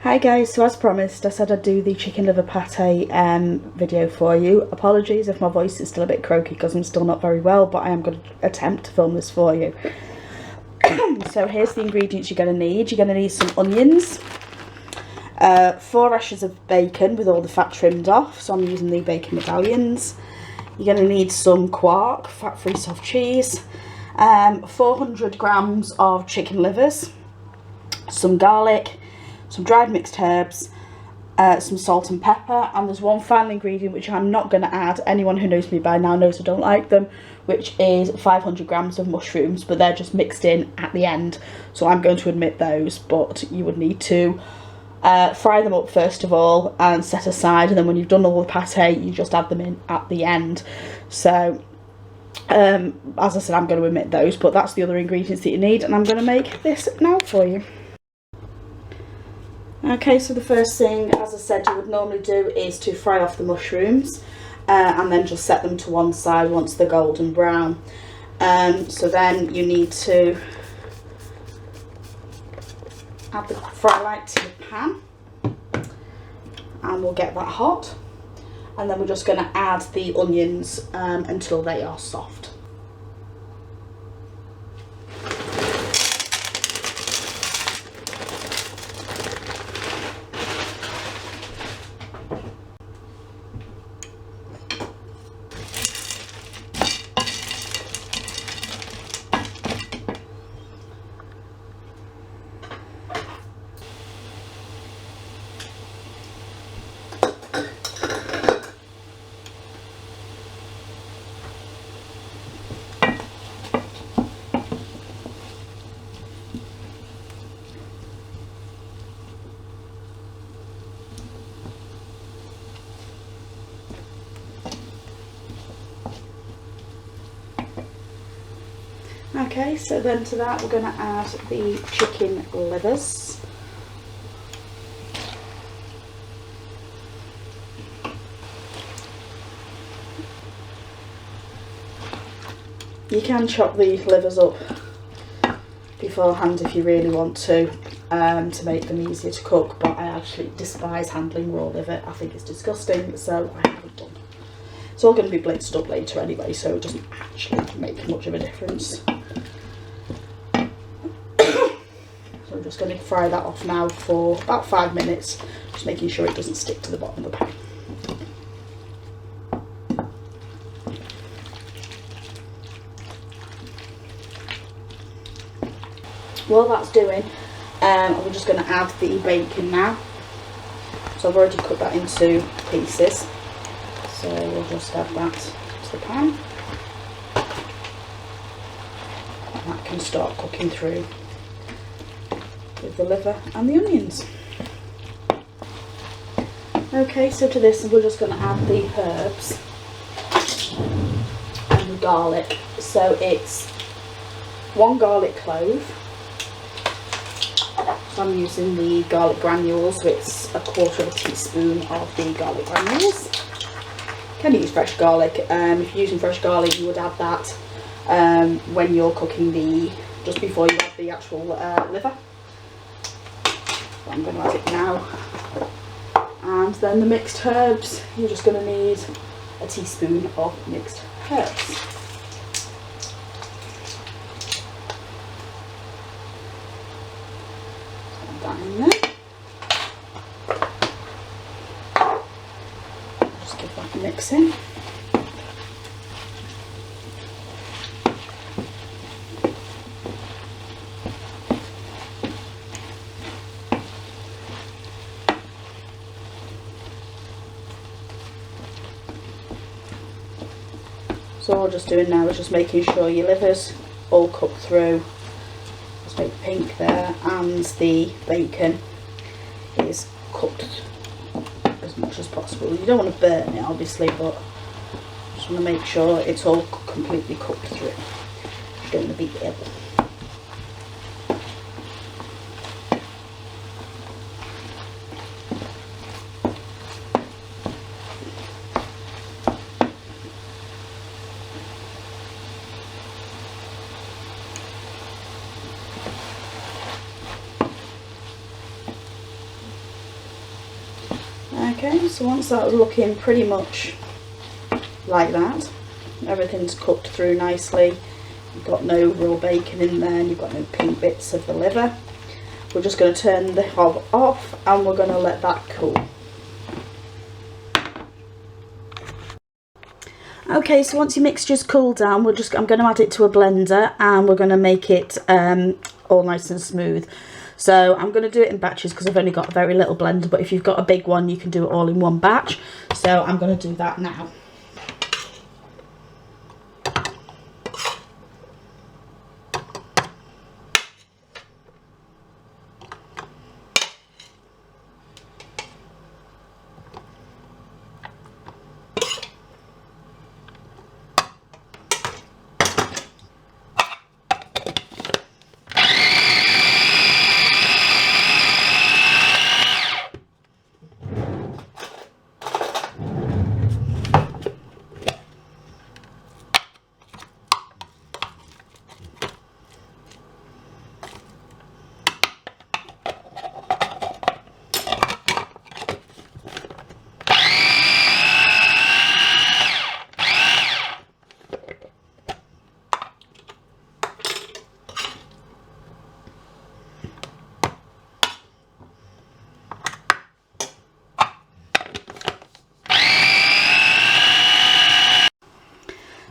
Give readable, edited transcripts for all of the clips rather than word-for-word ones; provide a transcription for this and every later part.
Hi guys, so as promised I said I'd do the chicken liver pate video for you. Apologies if my voice is still a bit croaky because I'm still not very well, but I am going to attempt to film this for you. So here's the ingredients you're going to need. You're going to need some onions, 4 rashers of bacon with all the fat trimmed off, so I'm using the bacon medallions. You're going to need some quark, fat-free soft cheese, 400 grams of chicken livers, some garlic, some dried mixed herbs, some salt and pepper, and there's one final ingredient which I'm not going to add. Anyone who knows me by now knows I don't like them, which is 500 grams of mushrooms, but they're just mixed in at the end, so I'm going to omit those. But you would need to fry them up first of all and set aside, and then when you've done all the pate you just add them in at the end. So as I said, I'm going to omit those, but that's the other ingredients that you need, and I'm going to make this now for you. Okay, so the first thing, as I said, you would normally do is to fry off the mushrooms and then just set them to one side once they're golden brown. So then you need to add the fry light to the pan, and we'll get that hot, and then we're just going to add the onions until they are soft. Okay, so then to that we're going to add the chicken livers. You can chop the livers up beforehand if you really want to make them easier to cook, but I actually despise handling raw liver. I think it's disgusting, so I haven't done. It's all going to be blitzed up later anyway, so it doesn't actually make much of a difference. So I'm just going to fry that off now for about 5 minutes, just making sure it doesn't stick to the bottom of the pan. While that's doing, we're just going to add the bacon now. So I've already cut that into pieces, so we'll just add that to the pan, and that can start cooking through with the liver and the onions. Okay, so to this we're just going to add the herbs and the garlic. So it's 1 garlic clove. So I'm using the garlic granules, so it's 1/4 teaspoon of the garlic granules. You can use fresh garlic. If you're using fresh garlic, you would add that when you're cooking just before you add the actual liver. So I'm going to add it now. And then the mixed herbs, you're just going to need 1 teaspoon of mixed herbs. Add that in there. Just give that a mix in. So all we're just doing now is just making sure your liver's all cooked through. Just make pink there, and the bacon is cooked as much as possible. You don't want to burn it obviously, but just want to make sure it's all completely cooked through. You don't want to be ill. Okay, so once that's looking pretty much like that, everything's cooked through nicely, you've got no raw bacon in there, and you've got no pink bits of the liver, we're just going to turn the hob off and we're going to let that cool. Okay, so once your mixture's cooled down, I'm going to add it to a blender and we're going to make it all nice and smooth. So I'm going to do it in batches because I've only got a very little blender, but if you've got a big one you can do it all in one batch. So I'm going to do that now.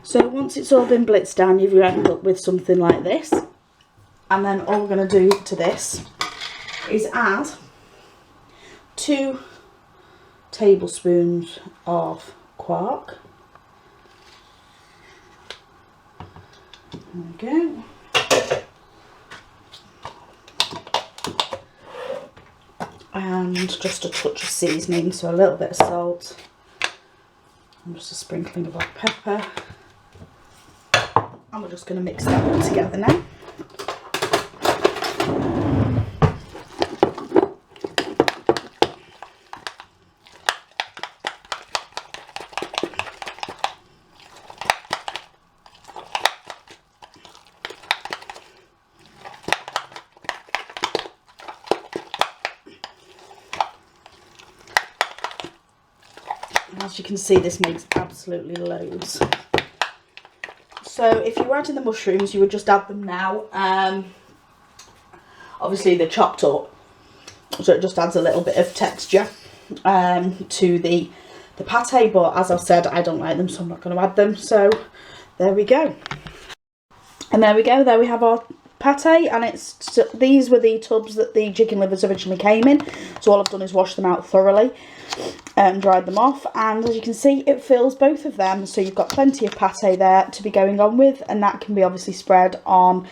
So once it's all been blitzed down, you've end up with something like this. And then all we're going to do to this is add 2 tablespoons of quark. There we go. And just a touch of seasoning, so a little bit of salt and just a sprinkling of black pepper. And we're just going to mix that all together now. As you can see, this makes absolutely loads. So if you were adding the mushrooms, you would just add them now. Obviously they're chopped up, so it just adds a little bit of texture to the pate, but as I've said, I don't like them, so I'm not going to add them. So there we go. And there we go, there we have our pate, and these were the tubs that the chicken livers originally came in, so all I've done is wash them out thoroughly and dried them off, and as you can see it fills both of them, so you've got plenty of pate there to be going on with, and that can be obviously spread on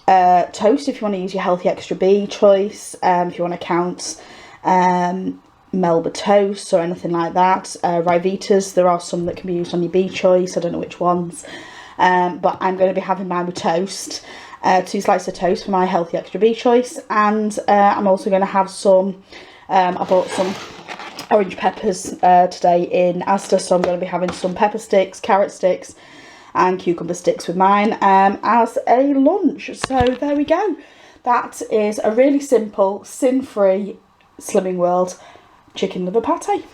toast if you want to use your healthy extra B choice, if you want to count Melba toast or anything like that. Rivitas, there are some that can be used on your B choice, I don't know which ones, but I'm going to be having mine with toast. 2 slices of toast for my healthy extra B choice, and I'm also going to have some, I bought some orange peppers today in Asda, so I'm going to be having some pepper sticks, carrot sticks and cucumber sticks with mine as a lunch. So there we go, that is a really simple, sin-free Slimming World chicken liver pate.